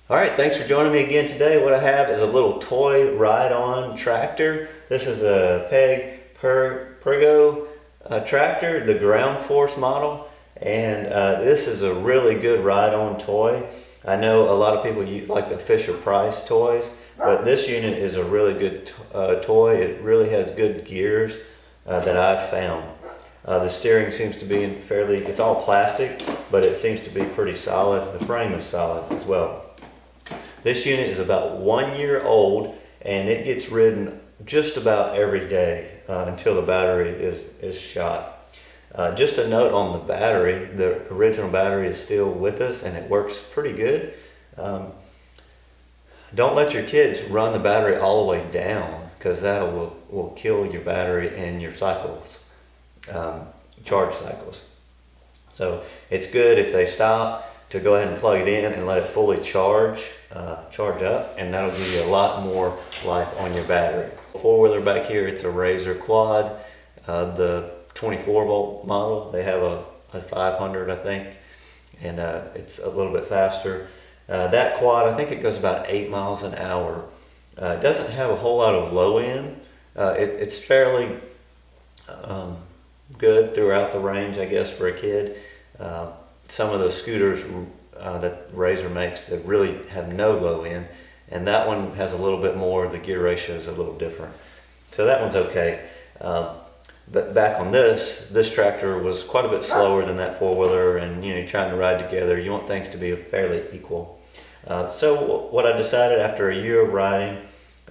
All right, thanks for joining me again today. What I have is a little toy ride-on tractor. This is a Perego tractor, the ground force model, and this is a really good ride-on toy. I know a lot of people like the Fisher-Price toys, but this unit is a really good toy. It really has good gears that I've found. The steering seems to be it's all plastic, but it seems to be pretty solid. The frame is solid as well. This unit is about 1 year old, and it gets ridden just about every day until the battery is shot. Just a note on the battery, the original battery is still with us and it works pretty good. Don't let your kids run the battery all the way down, because that will kill your battery and your cycles, charge cycles. So it's good if they stop to go ahead and plug it in and let it fully charge up, and that'll give you a lot more life on your battery. Four-wheeler back here, it's a Razor quad, the 24-volt model. They have a 500, I think, and it's a little bit faster. That quad, I think it goes about 8 miles an hour. It doesn't have a whole lot of low end. It's fairly good throughout the range, I guess, for a kid. Some of the scooters that Razor makes that really have no low end, and that one has a little bit more. The gear ratio is a little different, so that one's okay. But back on this tractor was quite a bit slower than that four-wheeler, and you're trying to ride together, you want things to be fairly equal. So what I decided after a year of riding,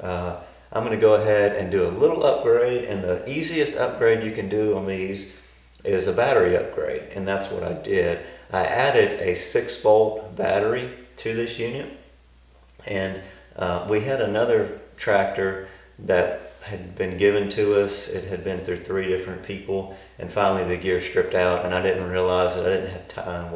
I'm going to go ahead and do a little upgrade, and the easiest upgrade you can do on these is a battery upgrade, and that's what I did. I added a 6-volt battery to this unit, and we had another tractor that had been given to us. It had been through 3 different people, and finally the gear stripped out, and I didn't realize that I didn't have time,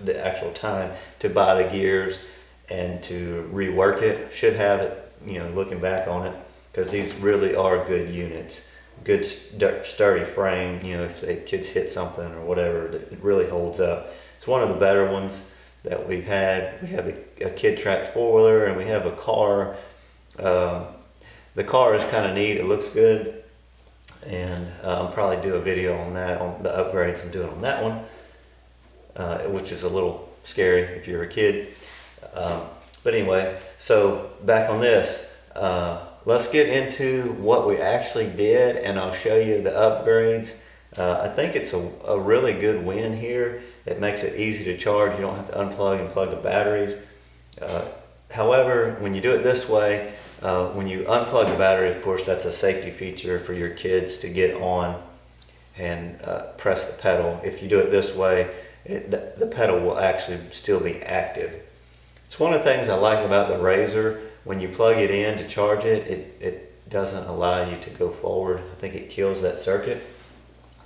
the actual time, to buy the gears and to rework it. Should have it, looking back on it, because these really are good units. Good sturdy frame, if the kids hit something or whatever, it really holds up. It's one of the better ones that we've had. We have a kid tracked four-wheeler, and we have a car. The car is kind of neat. It looks good, and I'll probably do a video on that, on the upgrades I'm doing on that one, which is a little scary if you're a kid. But anyway, so back on this. Let's get into what we actually did, and I'll show you the upgrades. I think it's a really good win here. It makes it easy to charge. You don't have to unplug and plug the batteries. However, when you do it this way, when you unplug the battery, of course, that's a safety feature for your kids to get on and press the pedal. If you do it this way, the pedal will actually still be active. It's one of the things I like about the Razor. When you plug it in to charge it, it doesn't allow you to go forward. I think it kills that circuit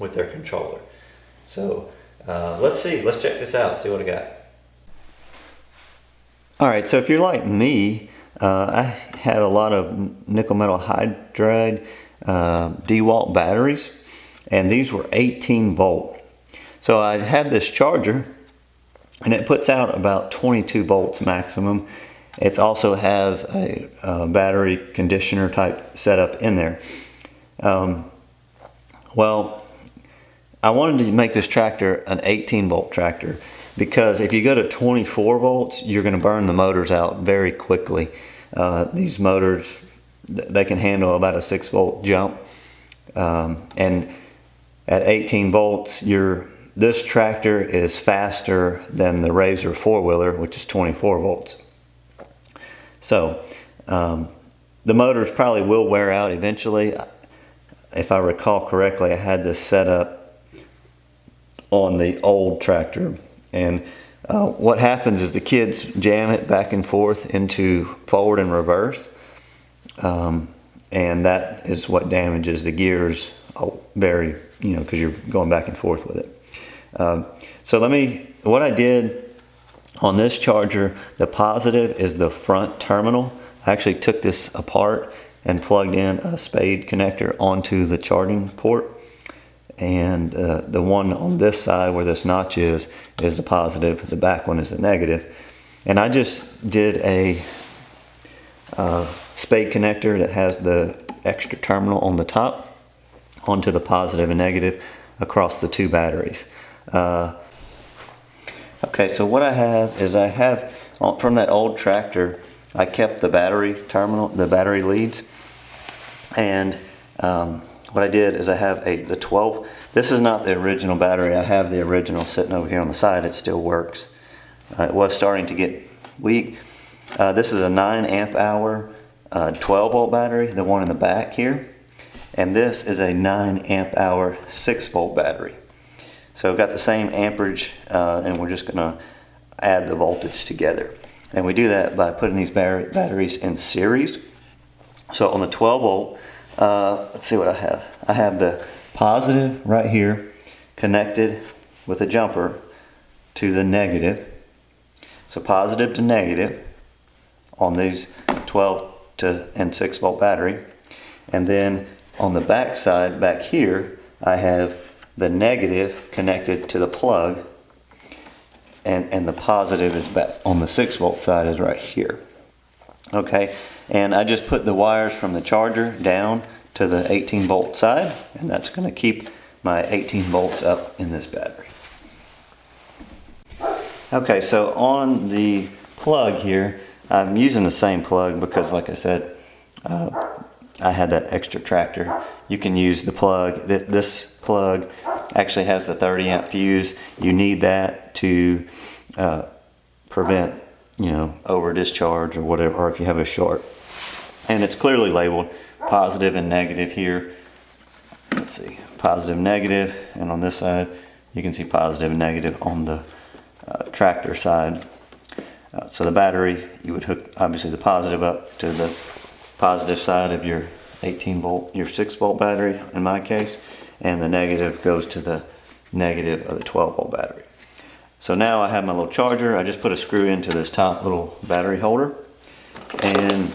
with their controller. So let's check this out, see what I got. All right, so if you're like me, I had a lot of nickel metal hydride DeWalt batteries, and these were 18 volt. So I had this charger, and it puts out about 22 volts maximum. It also has a battery conditioner type setup in there. Well, I wanted to make this tractor an 18 volt tractor, because if you go to 24 volts, you're going to burn the motors out very quickly. These motors, they can handle about a 6-volt jump. And at 18 volts, this tractor is faster than the Razor four-wheeler, which is 24 volts. So the motors probably will wear out eventually. If I recall correctly, I had this set up on the old tractor, and what happens is the kids jam it back and forth into forward and reverse, and that is what damages the gears very, because you're going back and forth with it. So what I did on this charger, the positive is the front terminal. I actually took this apart and plugged in a spade connector onto the charging port, and the one on this side where this notch is the positive, the back one is the negative. And I just did a spade connector that has the extra terminal on the top onto the positive and negative across the two batteries. Okay, so what I have is from that old tractor, I kept the battery terminal, the battery leads, and what I did is I have the 12. This is not the original battery. I have the original sitting over here on the side. It still works. It was starting to get weak. This is a 9 amp hour 12 volt battery, the one in the back here, and this is a 9 amp hour 6 volt battery. So I've got the same amperage, and we're just going to add the voltage together. And we do that by putting these batteries in series. So on the 12 volt, let's see what I have. I have the positive right here connected with a jumper to the negative. So positive to negative on these 12 and 6 volt battery. And then on the back side, back here, I have the negative connected to the plug, and the positive is back on the 6 volt side is right here. Okay, and I just put the wires from the charger down to the 18 volt side, and that's going to keep my 18 volts up in this battery. Okay, so on the plug here, I'm using the same plug because, like I said, I had that extra tractor. You can use the plug. This plug actually has the 30 amp fuse. You need that to prevent, over discharge or whatever, or if you have a short. And it's clearly labeled positive and negative here. Let's see, positive, negative, and on this side you can see positive and negative on the tractor side. So the battery, you would hook obviously the positive up to the positive side of your 18 volt, your 6 volt battery in my case, and the negative goes to the negative of the 12 volt battery. So now I have my little charger. I just put a screw into this top little battery holder, and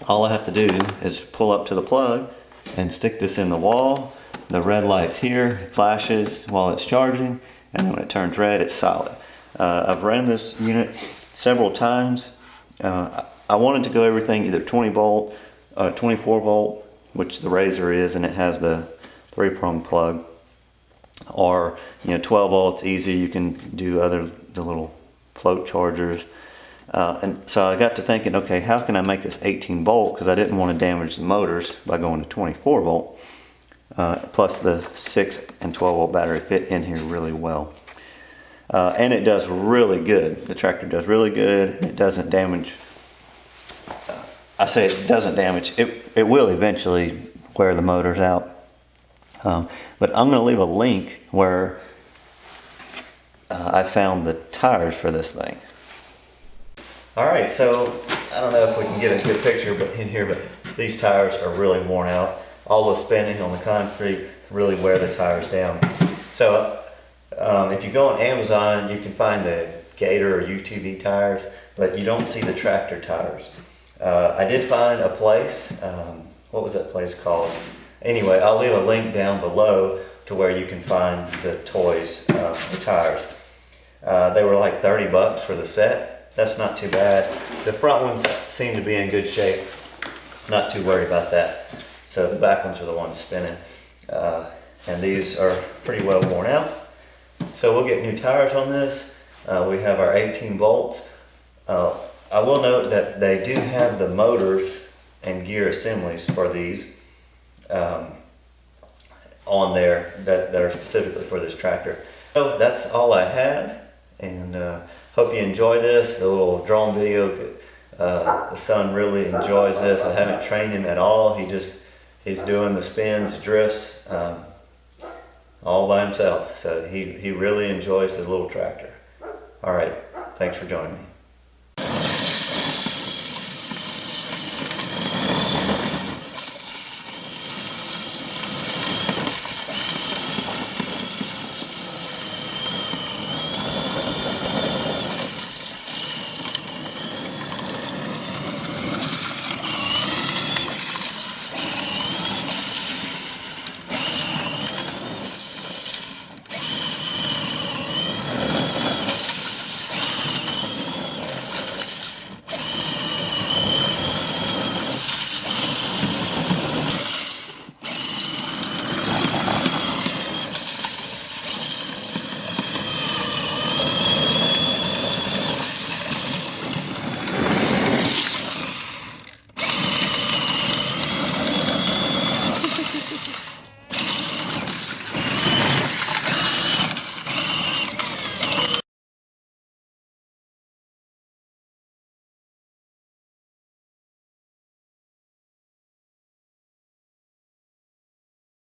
all I have to do is pull up to the plug and stick this in the wall. The red light's here, it flashes while it's charging, and then when it turns red, it's solid. I've ran this unit several times. I wanted to go everything either 20 volt, 24 volt, which the Razor is, and it has the 3-prong plug, or 12 volts easy. You can do the little float chargers. And so I got to thinking, okay, how can I make this 18 volt? Because I didn't want to damage the motors by going to 24 volt. Plus the 6 and 12 volt battery fit in here really well. And it does really good. The tractor does really good. It doesn't damage. I say it doesn't damage. It will eventually wear the motors out. But I'm going to leave a link where I found the tires for this thing. Alright, so I don't know if we can get a good picture in here, but these tires are really worn out. All the spinning on the concrete really wear the tires down. So if you go on Amazon, you can find the Gator or UTV tires, but you don't see the tractor tires. I did find a place, what was that place called? Anyway, I'll leave a link down below to where you can find the toys, the tires. They were like 30 bucks for the set. That's not too bad. The front ones seem to be in good shape. Not too worried about that. So the back ones are the ones spinning. And these are pretty well worn out. So we'll get new tires on this. We have our 18 volts. I will note that they do have the motors and gear assemblies for these on there that are specifically for this tractor. So that's all I have, and hope you enjoy this, the little drone video. The son really enjoys this. I haven't trained him at all. He's doing the spins, drifts, all by himself. So he really enjoys the little tractor. All right, thanks for joining me.